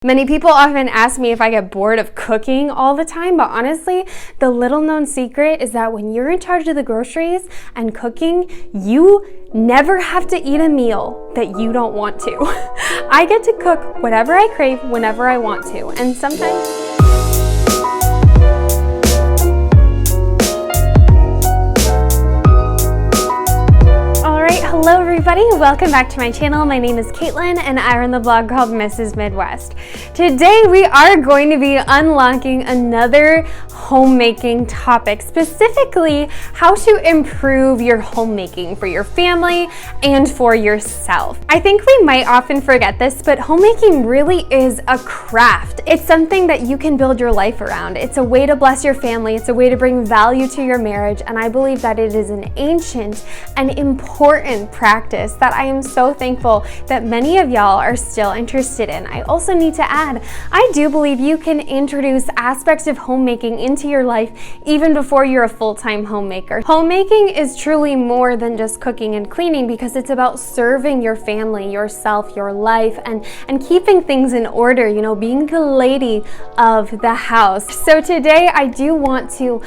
Many people often ask me if I get bored of cooking all the time, but honestly, the little known secret is that when you're in charge of the groceries and cooking, you never have to eat a meal that you don't want to. I get to cook whatever I crave whenever I want to, and sometimes hello everybody, welcome back to my channel. My name is Caitlin and I run the blog called Mrs. Midwest. Today we are going to be unlocking another homemaking topic, specifically how to improve your homemaking for your family and for yourself. I think we might often forget this, but homemaking really is a craft. It's something that you can build your life around. It's a way to bless your family. It's a way to bring value to your marriage, and I believe that it is an ancient and important practice that I am so thankful that many of y'all are still interested in. I also need to add, I do believe you can introduce aspects of homemaking into your life even before you're a full-time homemaker. Homemaking is truly more than just cooking and cleaning because it's about serving your family, yourself, your life, and keeping things in order, you know, being the lady of the house. So today I do want to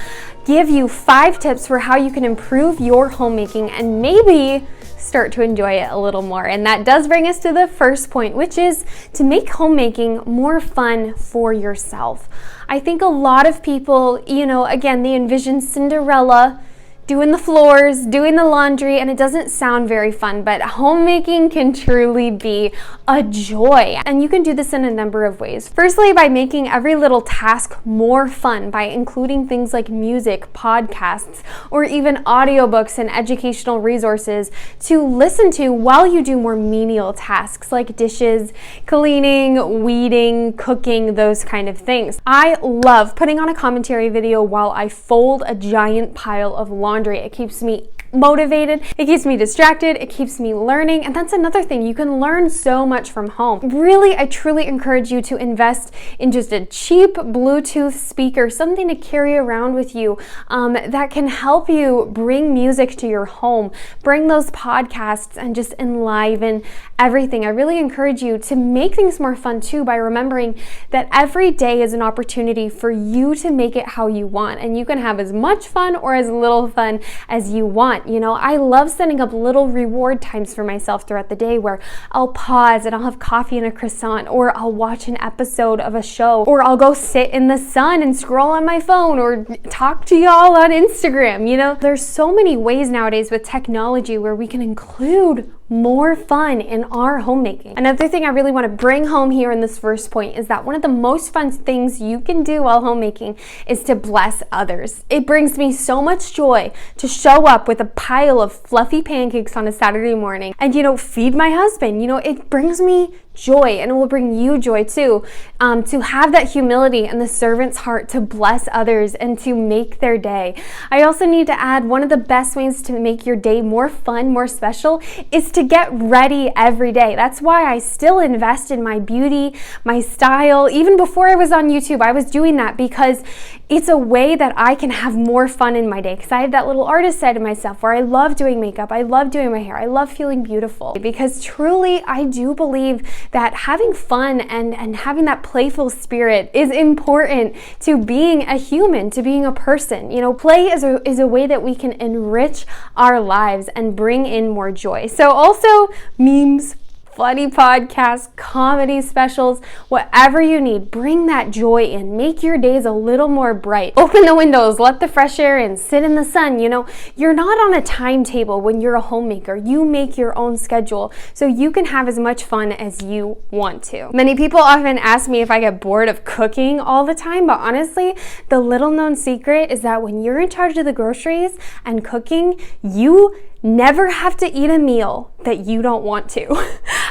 give you 5 tips for how you can improve your homemaking and maybe start to enjoy it a little more. And that does bring us to the first point, which is to make homemaking more fun for yourself. I think a lot of people, you know, again, they envision Cinderella doing the floors, doing the laundry, and it doesn't sound very fun, but homemaking can truly be a joy. And you can do this in a number of ways. Firstly, by making every little task more fun by including things like music, podcasts, or even audiobooks and educational resources to listen to while you do more menial tasks like dishes, cleaning, weeding, cooking, those kind of things. I love putting on a commentary video while I fold a giant pile of laundry. It keeps me motivated, it keeps me distracted, it keeps me learning, and that's another thing. You can learn so much from home. Really, I truly encourage you to invest in just a cheap Bluetooth speaker, something to carry around with you that can help you bring music to your home, bring those podcasts, and just enliven everything. I really encourage you to make things more fun too by remembering that every day is an opportunity for you to make it how you want, and you can have as much fun or as little fun as you want. You know, I love setting up little reward times for myself throughout the day where I'll pause and I'll have coffee and a croissant, or I'll watch an episode of a show, or I'll go sit in the sun and scroll on my phone or talk to y'all on Instagram. You know, there's so many ways nowadays with technology where we can include more fun in our homemaking. Another thing I really want to bring home here in this first point is that one of the most fun things you can do while homemaking is to bless others. It brings me so much joy to show up with a pile of fluffy pancakes on a Saturday morning and, you know, feed my husband. You know, it brings me joy, and it will bring you joy too, to have that humility and the servant's heart to bless others and to make their day. I also need to add, one of the best ways to make your day more fun, more special, is to get ready every day. That's why I still invest in my beauty, my style. Even before I was on YouTube, I was doing that because it's a way that I can have more fun in my day, because I have that little artist side of myself where I love doing makeup, I love doing my hair, I love feeling beautiful, because truly I do believe that having fun and having that playful spirit is important to being a human, to being a person. You know, play is a way that we can enrich our lives and bring in more joy. So also memes, funny podcasts, comedy specials, whatever you need, bring that joy in. Make your days a little more bright. Open the windows, let the fresh air in, sit in the sun. You know, you're not on a timetable when you're a homemaker. You make your own schedule so you can have as much fun as you want to. Many people often ask me if I get bored of cooking all the time, but honestly, the little known secret is that when you're in charge of the groceries and cooking, you never have to eat a meal that you don't want to.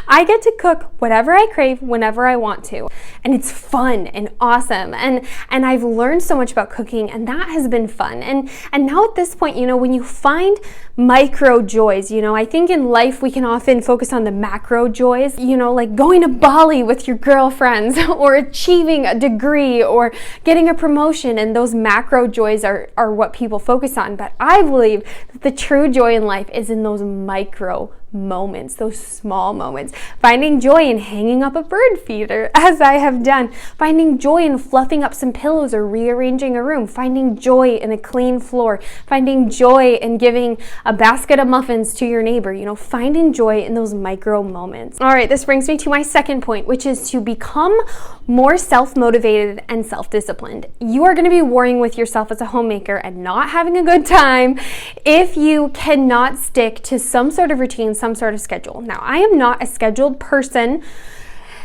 I get to cook whatever I crave whenever I want to, and it's fun and awesome, and I've learned so much about cooking, and that has been fun. And now at this point, you know, when you find micro joys, you know, I think in life we can often focus on the macro joys, you know, like going to Bali with your girlfriends or achieving a degree or getting a promotion, and those macro joys are what people focus on. But I believe that the true joy in life is in those micro moments, those small moments. Finding joy in hanging up a bird feeder, as I have done. Finding joy in fluffing up some pillows or rearranging a room. Finding joy in a clean floor. Finding joy in giving a basket of muffins to your neighbor. You know, finding joy in those micro moments. All right, this brings me to my second point, which is to become more self-motivated and self-disciplined. You are going to be warring with yourself as a homemaker and not having a good time if you cannot stick to some sort of routine, some sort of schedule. Now, I am not a scheduled person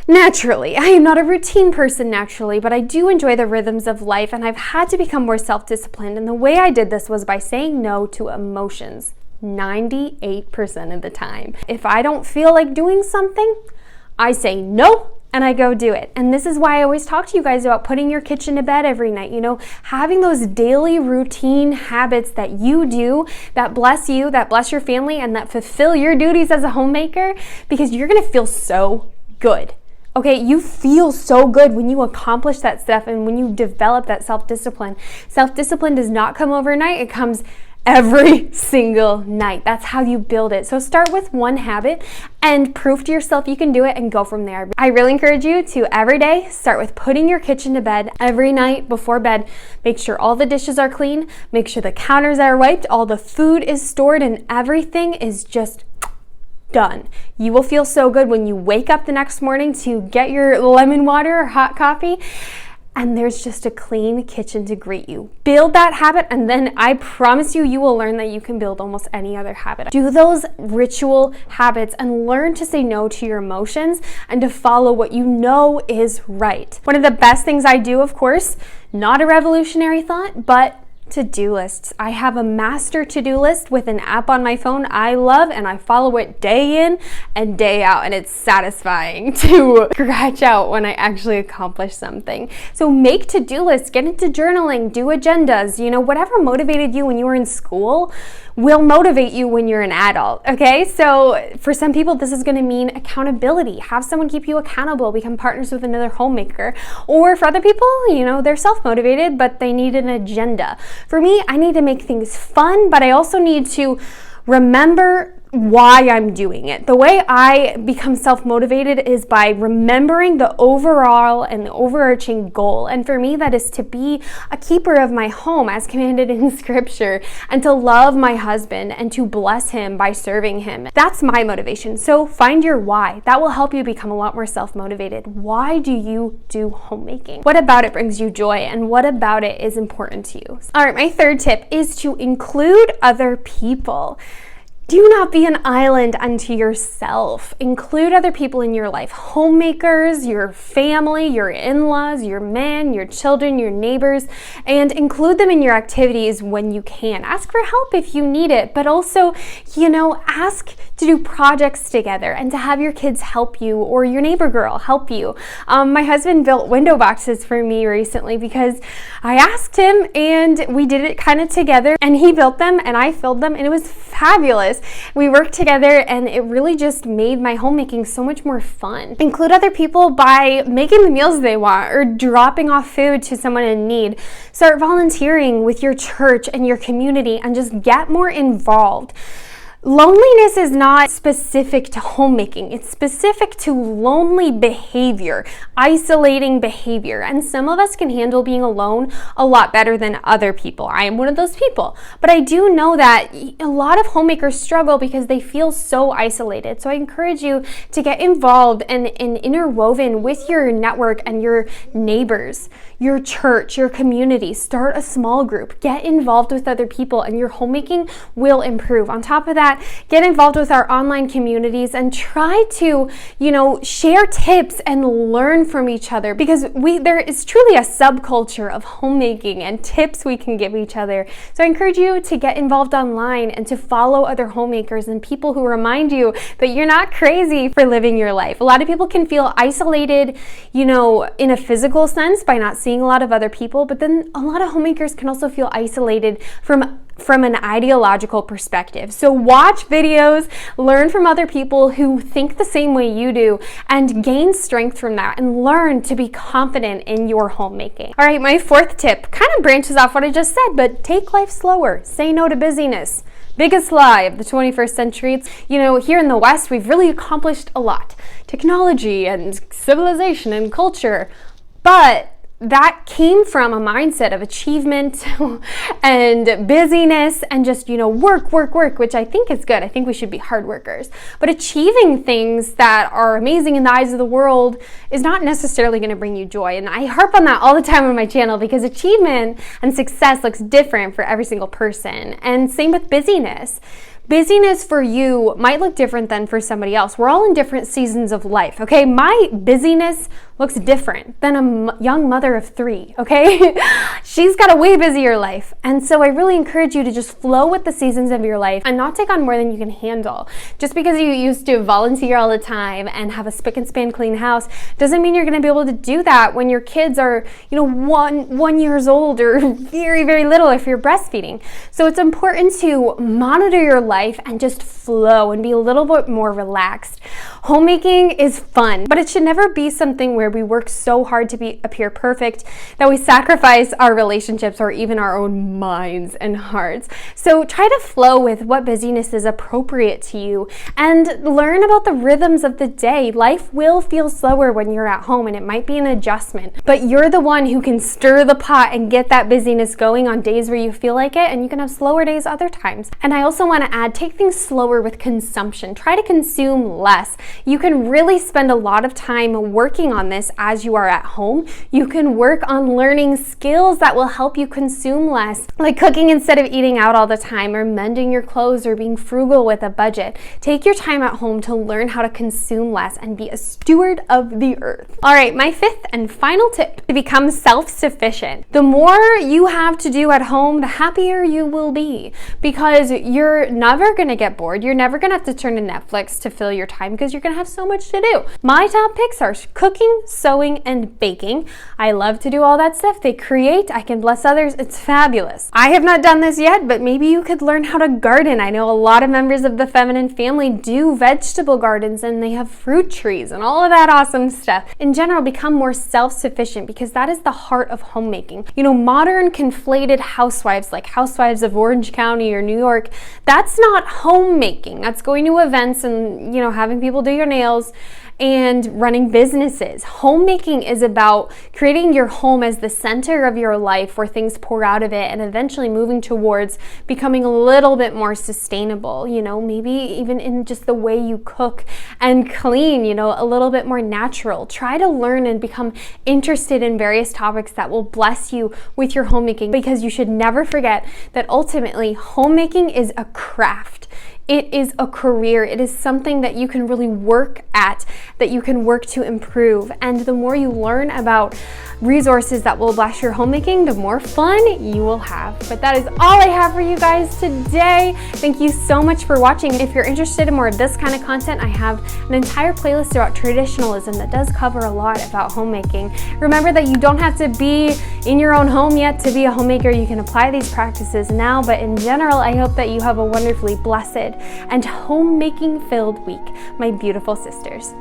naturally. I am not a routine person naturally, but I do enjoy the rhythms of life, and I've had to become more self-disciplined. And the way I did this was by saying no to emotions 98% of the time. If I don't feel like doing something, I say no and I go do it. And this is why I always talk to you guys about putting your kitchen to bed every night, you know, having those daily routine habits that you do that bless you, that bless your family, and that fulfill your duties as a homemaker, because you're gonna feel so good. Okay, you feel so good when you accomplish that stuff and when you develop that self-discipline. Self-discipline does not come overnight, it comes every single night. That's how you build it. So start with one habit and prove to yourself you can do it and go from there. I really encourage you to every day start with putting your kitchen to bed. Every night before bed, make sure all the dishes are clean, make sure the counters are wiped, all the food is stored, and everything is just done. You will feel so good when you wake up the next morning to get your lemon water or hot coffee and there's just a clean kitchen to greet you. Build that habit, and then I promise you, you will learn that you can build almost any other habit. Do those ritual habits and learn to say no to your emotions and to follow what you know is right. One of the best things I do, of course, not a revolutionary thought, but to-do lists. I have a master to-do list with an app on my phone I love, and I follow it day in and day out, and it's satisfying to scratch out when I actually accomplish something. So make to-do lists, get into journaling, do agendas, you know, whatever motivated you when you were in school will motivate you when you're an adult, okay? So for some people, this is gonna mean accountability. Have someone keep you accountable, become partners with another homemaker. Or for other people, you know, they're self-motivated, but they need an agenda. For me, I need to make things fun, but I also need to remember why I'm doing it. The way I become self-motivated is by remembering the overall and the overarching goal. And for me, that is to be a keeper of my home as commanded in scripture, and to love my husband and to bless him by serving him. That's my motivation. So find your why. That will help you become a lot more self-motivated. Why do you do homemaking? What about it brings you joy, and what about it is important to you? All right, my third tip is to include other people. Do not be an island unto yourself. Include other people in your life. Homemakers, your family, your in-laws, your men, your children, your neighbors, and include them in your activities when you can. Ask for help if you need it, but also, you know, ask to do projects together and to have your kids help you or your neighbor girl help you. My husband built window boxes for me recently because I asked him, and we did it kind of together, and he built them and I filled them, and it was fabulous. We worked together, and it really just made my homemaking so much more fun. Include other people by making the meals they want or dropping off food to someone in need. Start volunteering with your church and your community and just get more involved. Loneliness is not specific to homemaking. It's specific to lonely behavior, isolating behavior. And some of us can handle being alone a lot better than other people. I am one of those people. But I do know that a lot of homemakers struggle because they feel so isolated. So I encourage you to get involved and interwoven with your network and your neighbors, your church, your community. Start a small group. Get involved with other people, and your homemaking will improve. On top of that, get involved with our online communities and try to, you know, share tips and learn from each other, because there is truly a subculture of homemaking and tips we can give each other. So I encourage you to get involved online and to follow other homemakers and people who remind you that you're not crazy for living your life. A lot of people can feel isolated, you know, in a physical sense by not seeing a lot of other people, but then a lot of homemakers can also feel isolated from an ideological perspective. So watch videos, learn from other people who think the same way you do, and gain strength from that and learn to be confident in your homemaking. All right, my fourth tip kind of branches off what I just said, but take life slower. Say no to busyness. Biggest lie of the 21st century. It's, here in the West, we've really accomplished a lot. Technology and civilization and culture. But that came from a mindset of achievement and busyness and just, work, which I think is good. I think we should be hard workers. But achieving things that are amazing in the eyes of the world is not necessarily going to bring you joy. And I harp on that all the time on my channel because achievement and success looks different for every single person. And same with busyness. Busyness for you might look different than for somebody else. We're all in different seasons of life, okay? My busyness looks different than a young mother of 3, okay? She's got a way busier life. And so I really encourage you to just flow with the seasons of your life and not take on more than you can handle. Just because you used to volunteer all the time and have a spick and span clean house doesn't mean you're gonna be able to do that when your kids are, 1 years old or very, very little if you're breastfeeding. So it's important to monitor your life and just flow and be a little bit more relaxed. Homemaking is fun, but it should never be something where we work so hard to appear perfect that we sacrifice our relationships or even our own minds and hearts. So try to flow with what busyness is appropriate to you and learn about the rhythms of the day. Life will feel slower when you're at home and it might be an adjustment, but you're the one who can stir the pot and get that busyness going on days where you feel like it, and you can have slower days other times. And I also want to add, take things slower with consumption. Try to consume less. You can really spend a lot of time working on this as you are at home. You can work on learning skills that will help you consume less, like cooking instead of eating out all the time, or mending your clothes, or being frugal with a budget. Take your time at home to learn how to consume less and be a steward of the earth. All right, my 5th and final tip: to become self-sufficient. The more you have to do at home, the happier you will be, because you're never going to get bored. You're never going to have to turn to Netflix to fill your time because you're going to have so much to do. My top picks are cooking, sewing, and baking. I love to do all that stuff. They create, I can bless others. It's fabulous. I have not done this yet, but maybe you could learn how to garden. I know a lot of members of the feminine family do vegetable gardens, and they have fruit trees and all of that awesome stuff. In general, become more self-sufficient, because that is the heart of homemaking. Modern conflated housewives, like housewives of Orange County or New York, that's not homemaking. That's going to events and, having people do your nails and running businesses. Homemaking is about creating your home as the center of your life, where things pour out of it, and eventually moving towards becoming a little bit more sustainable, maybe even in just the way you cook and clean, a little bit more natural. Try to learn and become interested in various topics that will bless you with your homemaking, because you should never forget that ultimately homemaking is a craft. It is a career. It is something that you can really work at, that you can work to improve. And the more you learn about resources that will bless your homemaking, the more fun you will have. But that is all I have for you guys today. Thank you so much for watching. If you're interested in more of this kind of content, I have an entire playlist about traditionalism that does cover a lot about homemaking. Remember that you don't have to be in your own home yet to be a homemaker. You can apply these practices now, but in general, I hope that you have a wonderfully blessed and homemaking filled week, my beautiful sisters.